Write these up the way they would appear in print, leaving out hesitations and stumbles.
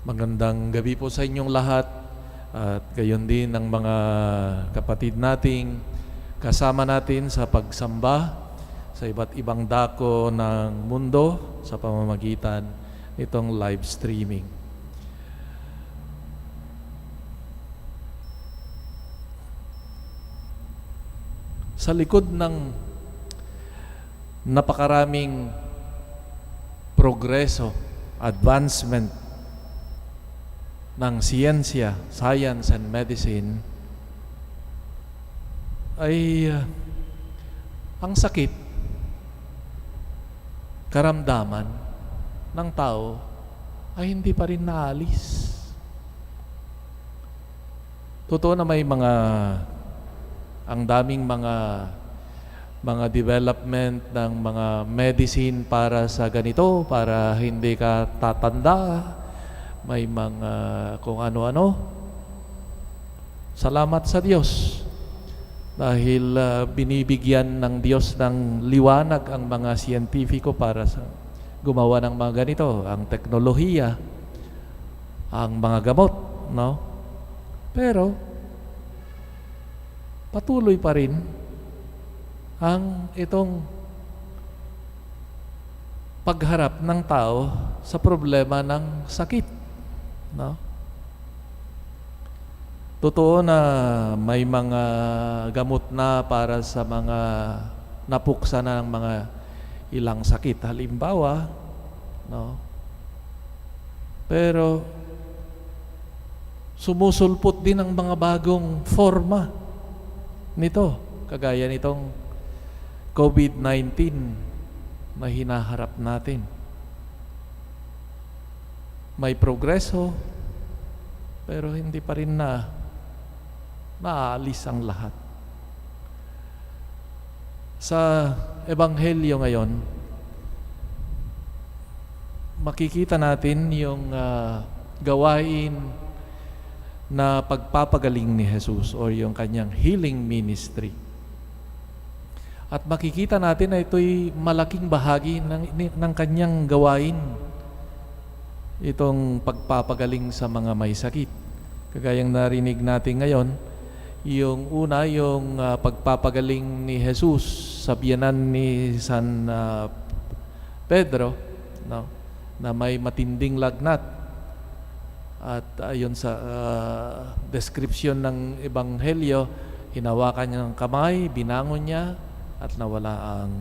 Magandang gabi po sa inyong lahat at gayon din ng mga kapatid nating kasama natin sa pagsamba sa iba't ibang dako ng mundo sa pamamagitan nitong live streaming. Sa likod ng napakaraming progreso, advancement ng siyensya, science and medicine ay ang sakit, karamdaman ng tao ay hindi pa rin naalis. Totoo na may ang daming mga development ng mga medicine para sa ganito, para hindi ka tatanda. May mga kung ano-ano. Salamat sa Diyos dahil binibigyan ng Diyos ng liwanag ang mga siyentipiko para sa gumawa ng mga ganito, ang teknolohiya, ang mga gamot, no? Pero patuloy pa rin ang itong pagharap ng tao sa problema ng sakit. No? Totoo na may mga gamot na para sa mga napuksa na ng mga ilang sakit. Halimbawa, no? Pero sumusulpot din ang mga bagong forma nito, kagaya nitong COVID-19 na hinaharap natin. May progreso, pero hindi pa rin naaalis ang lahat. Sa Ebanghelyo ngayon, makikita natin yung gawain na pagpapagaling ni Jesus o yung kanyang healing ministry. At makikita natin na ito'y malaking bahagi ng kanyang gawain, itong pagpapagaling sa mga may sakit. Kagayang narinig natin ngayon, yung una, yung pagpapagaling ni Jesus sa biyanan ni San Pedro, no, na may matinding lagnat. At ayon sa description ng Ebanghelyo, hinawakan niya ng kamay, binangon niya, at nawala ang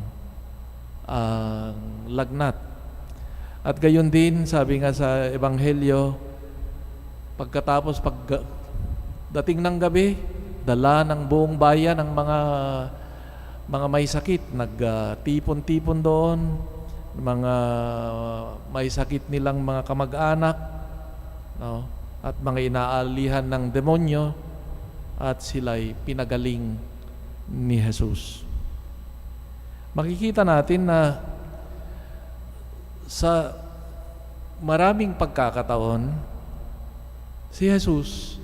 lagnat. At gayon din, sabi nga sa Ebanghelyo, pagkatapos dating ng gabi, dala ng buong bayan ng mga may sakit, nagtipon-tipon doon, mga may sakit nilang mga kamag-anak, no? At mga inaalihan ng demonyo, at sila'y pinagaling ni Jesus. Makikita natin na sa maraming pagkakataon, si Jesus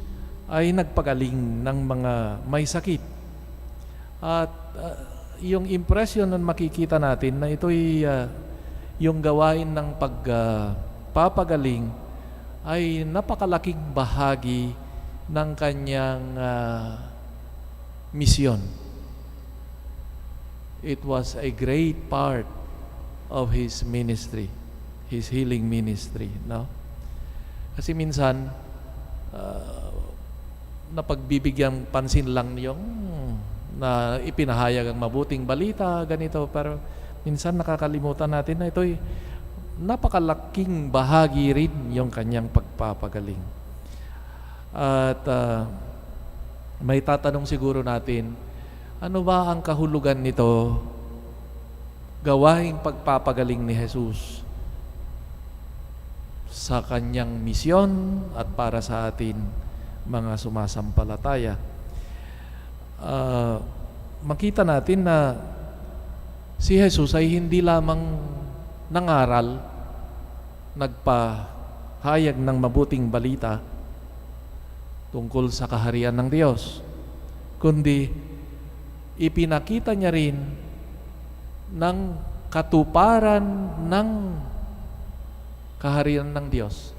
ay nagpagaling ng mga may sakit. At yung impression na makikita natin na ito'y yung gawain ng pagpapagaling ay napakalaking bahagi ng kanyang misyon. It was a great part of his ministry, his healing ministry, no? Kasi minsan napagbibigyan pansin lang yung na ipinahayag ang mabuting balita, ganito, pero minsan nakakalimutan natin na ito'y napakalaking bahagi rin yung kanyang pagpapagaling. At may tatanong siguro natin, ano ba ang kahulugan nito, gawaing pagpapagaling ni Jesus sa kanyang misyon at para sa atin mga sumasampalataya? Makita natin na si Jesus ay hindi lamang nangaral, nagpahayag ng mabuting balita tungkol sa kaharian ng Diyos, kundi ipinakita niya rin ng katuparan ng kaharian ng Diyos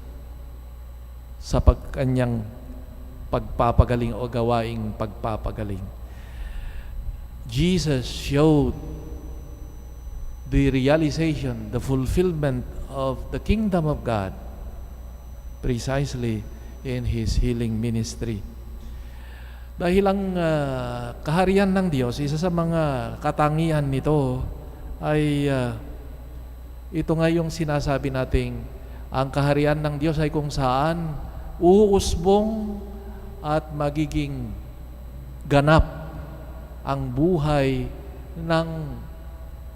sa kanyang pagpapagaling o gawaing pagpapagaling. Jesus showed the realization, the fulfillment of the kingdom of God precisely in His healing ministry. Dahil ang kaharian ng Diyos, isa sa mga katangian nito ay ito nga yung sinasabi nating ang kaharian ng Diyos ay kung saan uusbong at magiging ganap ang buhay ng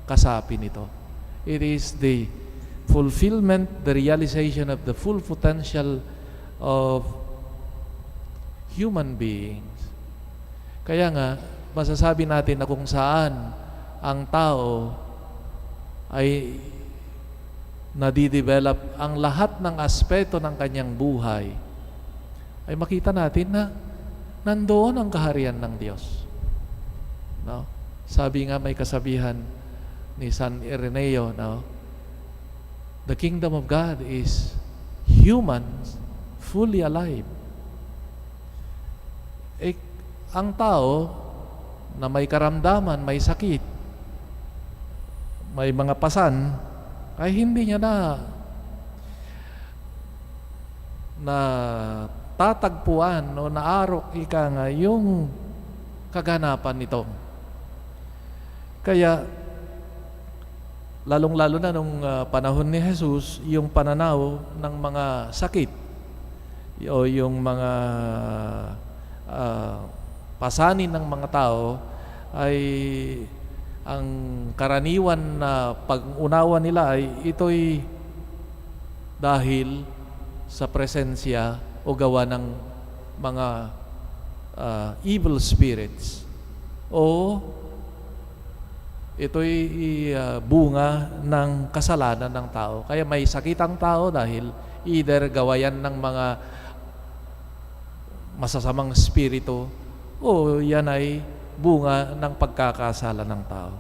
kasapi nito. It is the fulfillment, the realization of the full potential of human beings. Kaya nga, masasabi natin na kung saan ang tao ay nadidevelop ang lahat ng aspeto ng kanyang buhay, ay makita natin na nandoon ang kaharian ng Diyos. No? Sabi nga may kasabihan ni San Ireneo, no? The kingdom of God is humans fully alive. Ang tao na may karamdaman, may sakit, may mga pasan, ay hindi niya na tatagpuan o naarok nga yung kaganapan nito. Kaya lalong-lalo na nung panahon ni Jesus, yung pananaw ng mga sakit o yung mga pasanin ng mga tao ay ang karaniwan na pag-unawa nila ay ito'y dahil sa presensya o gawa ng mga evil spirits o ito'y bunga ng kasalanan ng tao. Kaya may sakit ang tao dahil either gawayan ng mga masasamang spirito o yan ay bunga ng pagkakasala ng tao.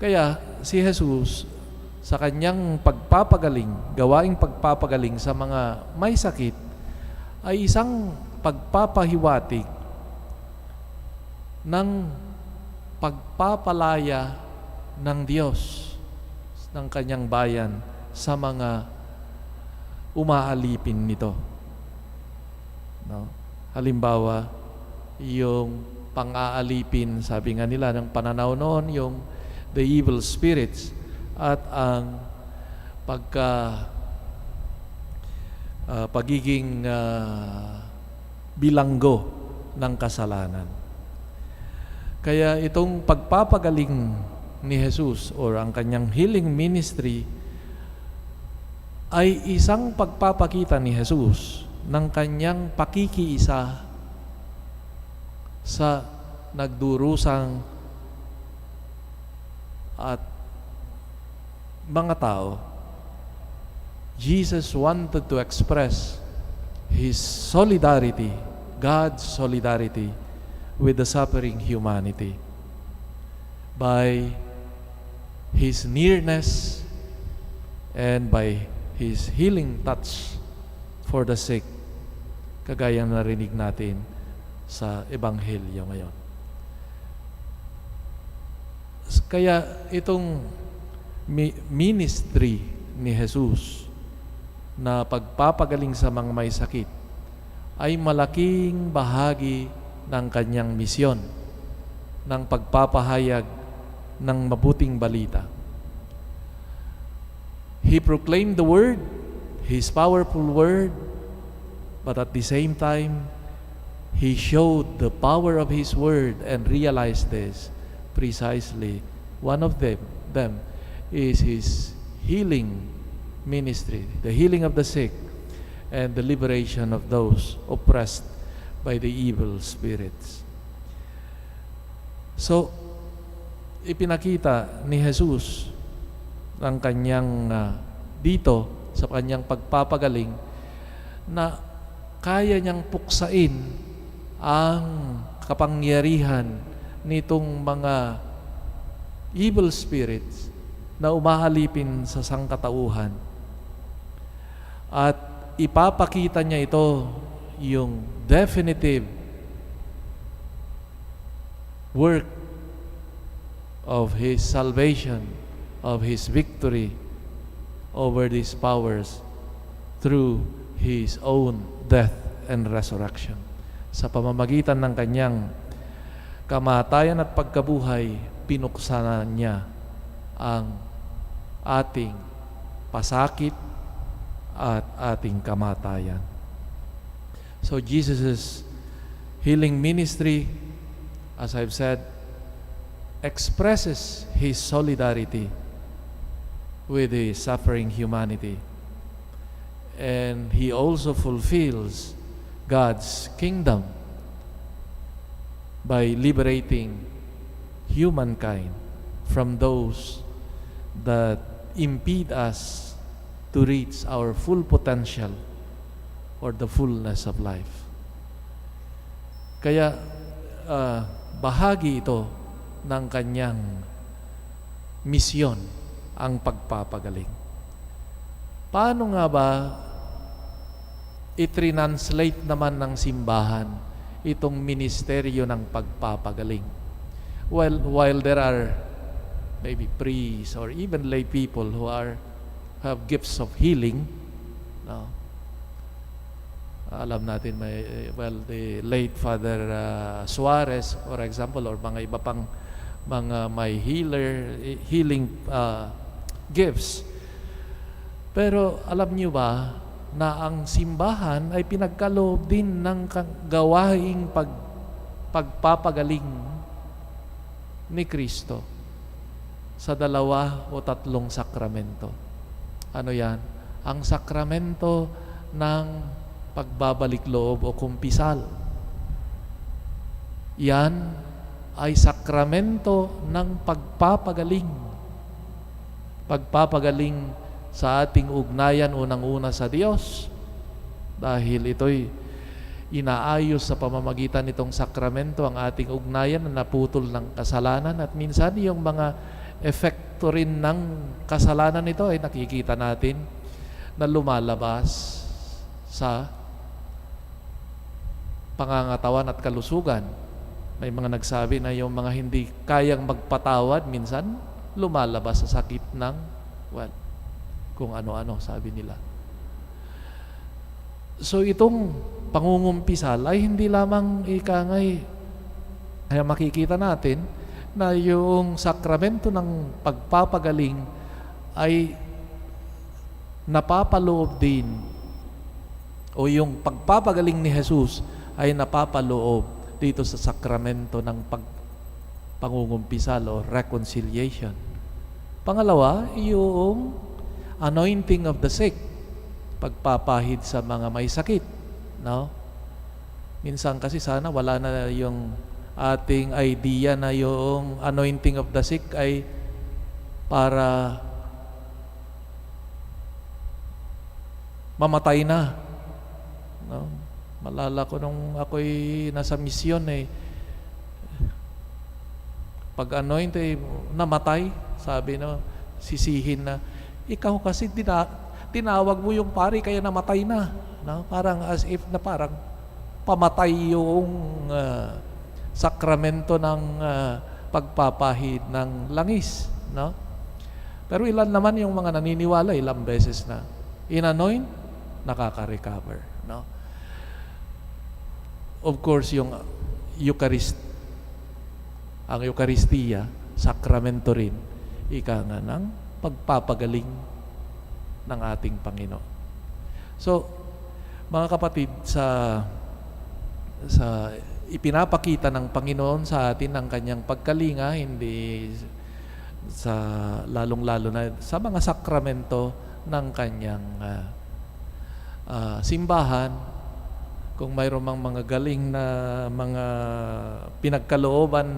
Kaya si Jesus sa kanyang pagpapagaling, gawaing pagpapagaling sa mga may sakit ay isang pagpapahiwatig ng pagpapalaya ng Diyos ng kanyang bayan sa mga umaalipin nito. No? Halimbawa, yung pang-aalipin, sabi nga nila ng pananaw noon, yung the evil spirits at ang pagiging bilanggo ng kasalanan. Kaya itong pagpapagaling ni Jesus or ang kanyang healing ministry ay isang pagpapakita ni Jesus ng kanyang pakikiisa sa nagdurusang at mga tao. Jesus wanted to express His solidarity, God's solidarity with the suffering humanity by His nearness and by His healing touch for the sick, kagaya narinig natin sa Ebanghelyo ngayon. Kaya itong ministry ni Jesus na pagpapagaling sa mga may sakit ay malaking bahagi ng kanyang misyon ng pagpapahayag ng mabuting balita. He proclaimed the word, His powerful word, but at the same time, He showed the power of His word and realized this precisely. One of them is His healing ministry, the healing of the sick and the liberation of those oppressed by the evil spirits. So, ipinakita ni Jesus ng kanyang dito sa kanyang pagpapagaling na kaya niyang puksain ang kapangyarihan nitong mga evil spirits na umaalipin sa sangkatauhan at ipapakita niya ito, yung definitive work of His salvation, of His victory over these powers through His own death and resurrection. Sa pamamagitan ng kanyang kamatayan at pagkabuhay, pinuksan niya ang ating pasakit at ating kamatayan. So Jesus' healing ministry, as I've said, expresses His solidarity with the suffering humanity. And He also fulfills God's kingdom by liberating humankind from those that impede us to reach our full potential or the fullness of life. Kaya bahagi ito ng kanyang misyon, ang pagpapagaling. Paano nga ba i-translate naman ng simbahan itong ministeryo ng pagpapagaling? Well, while there are maybe priests or even lay people who have gifts of healing, no? Alam natin the late Father Suarez, for example, or mga iba pang mga may healing gifts. Pero alam niyo ba na ang simbahan ay pinagkaloob din ng gawaing pagpapagaling ni Kristo sa 2 o 3 sakramento. Ano yan? Ang sakramento ng pagbabalik loob o kumpisal. Yan ay sakramento ng pagpapagaling. Pagpapagaling sa ating ugnayan unang-una sa Diyos. Dahil ito'y inaayos sa pamamagitan nitong sakramento ang ating ugnayan na naputol ng kasalanan. At minsan yung mga epekto rin ng kasalanan nito ay nakikita natin na lumalabas sa pangangatawan at kalusugan. May mga nagsabi na yung mga hindi kayang magpatawad, minsan lumalabas sa sakit ng, kung ano-ano, sabi nila. So itong pangungumpisal ay hindi lamang ikangay, kaya makikita natin na yung sakramento ng pagpapagaling ay napapaloob din, o yung pagpapagaling ni Jesus ay napapaloob dito sa sakramento ng pangungumpisal o reconciliation. Pangalawa, yung anointing of the sick, pagpapahid sa mga may sakit, no? Minsan kasi sana wala na yung ating idea na yung anointing of the sick ay para mamatay na, no? Malala ko nung ako'y nasa misyon pag anoint namatay, sabi no, sisihin na, ikaw kasi tinawag mo yung pari kaya namatay na, no? Parang as if na parang pamatay yung sakramento ng pagpapahid ng langis, no? Pero ilan naman yung mga naniniwala, ilang beses na in-anoint, nakaka-recover, no? Of course, yung ang Eucharistia, sakramento rin, ika nga ng pagpapagaling ng ating Panginoon. So, mga kapatid, sa ipinapakita ng Panginoon sa atin ang kanyang pagkalinga, hindi sa lalong-lalo na sa mga sakramento ng kanyang simbahan. Kung mayroong mga galing na mga pinagkalooban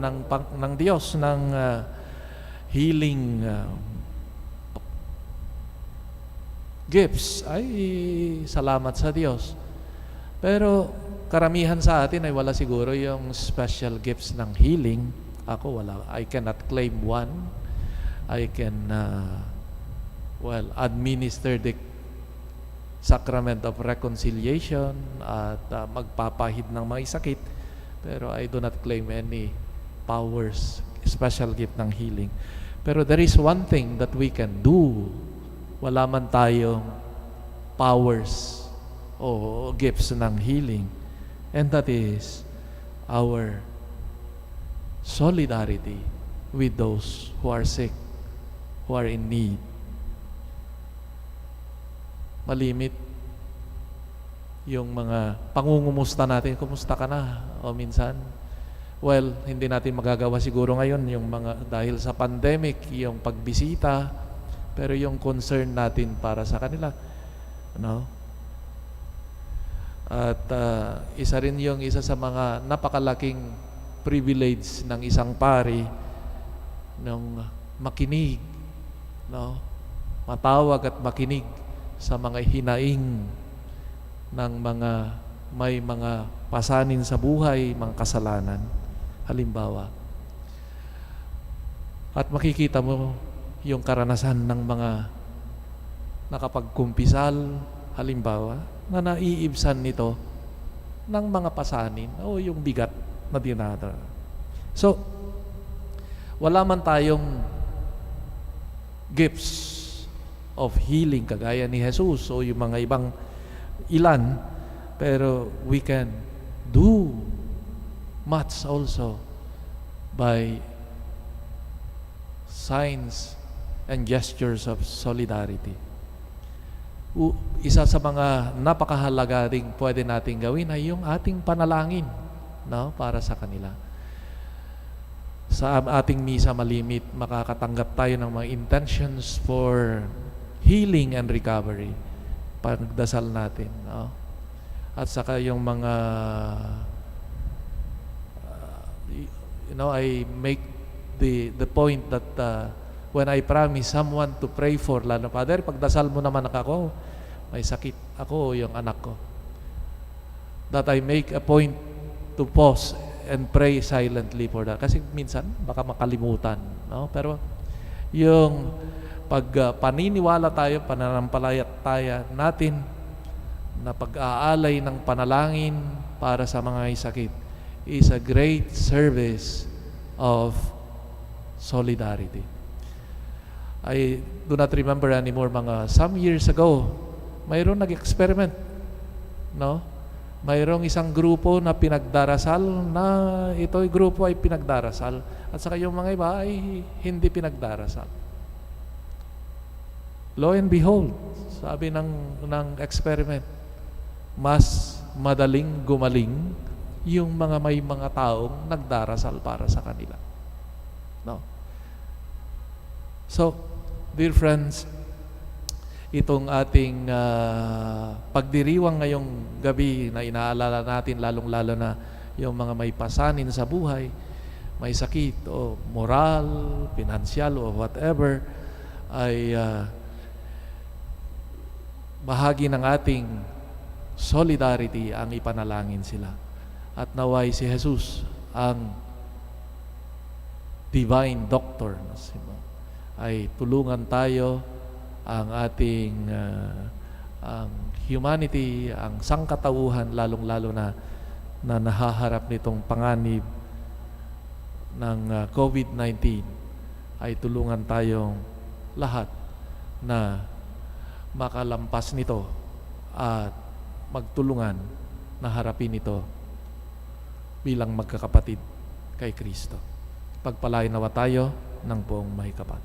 ng Diyos ng healing gifts, ay salamat sa Diyos. Pero karamihan sa atin ay wala siguro yung special gifts ng healing. Ako wala. I cannot claim one. I can administer the sacrament of reconciliation at magpapahid ng may sakit, pero I do not claim any powers, special gift ng healing. Pero there is one thing that we can do. Wala man tayong powers o gifts ng healing, and that is our solidarity with those who are sick, who are in need. Malimit yung mga pangungumusta natin, kumusta ka na? O minsan, well, hindi natin magagawa siguro ngayon yung mga dahil sa pandemic, yung pagbisita, pero yung concern natin para sa kanila, no? At isa rin yung isa sa mga napakalaking privilege ng isang pari nung makinig, no? Matawag at makinig sa mga hinaing ng mga may mga pasanin sa buhay, mga kasalanan. Halimbawa, at makikita mo yung karanasan ng mga nakapagkumpisal, halimbawa, na naiibsan nito ng mga pasanin o yung bigat na dinadala. So, wala man tayong gifts of healing kagaya ni Jesus o yung mga ibang ilan, pero we can do much also by signs and gestures of solidarity. Isa sa mga napakahalaga ring pwede nating gawin ay yung ating panalangin, no, para sa kanila. Sa ating misa malimit, makakatanggap tayo ng mga intentions for healing and recovery. Pagdasal natin, no? At saka yung mga I make the point that when I promise someone to pray for, lalo, Father, pagdasal mo naman ako, may sakit ako o yung anak ko, that I make a point to pause and pray silently for that. Kasi minsan, baka makalimutan, no? Pero yung pag paniniwala tayo, pananampalataya natin na pag-aalay ng panalangin para sa mga may sakit is a great service of solidarity. I do not remember anymore, some years ago, mayroon nag-experiment, no? Mayroong isang grupo na pinagdarasal na ito'y grupo ay pinagdarasal at saka yung mga iba ay hindi pinagdarasal. Lo and behold, sabi ng experiment, mas madaling gumaling yung mga may mga taong nagdarasal para sa kanila. No? So, dear friends, itong ating pagdiriwang ngayong gabi na inaalala natin, lalong-lalo na yung mga may pasanin sa buhay, may sakit o moral, pinansyal o whatever, ay bahagi ng ating solidarity ang ipanalangin sila. At naway si Jesus, ang divine doctor, ay tulungan tayo, ang ating ang humanity, ang sangkatauhan, lalong-lalo na nahaharap nitong panganib ng COVID-19, ay tulungan tayong lahat na makalampas nito at magtulungan na harapin ito bilang magkakapatid kay Kristo. Pagpalain nawa tayo ng buong may kapal.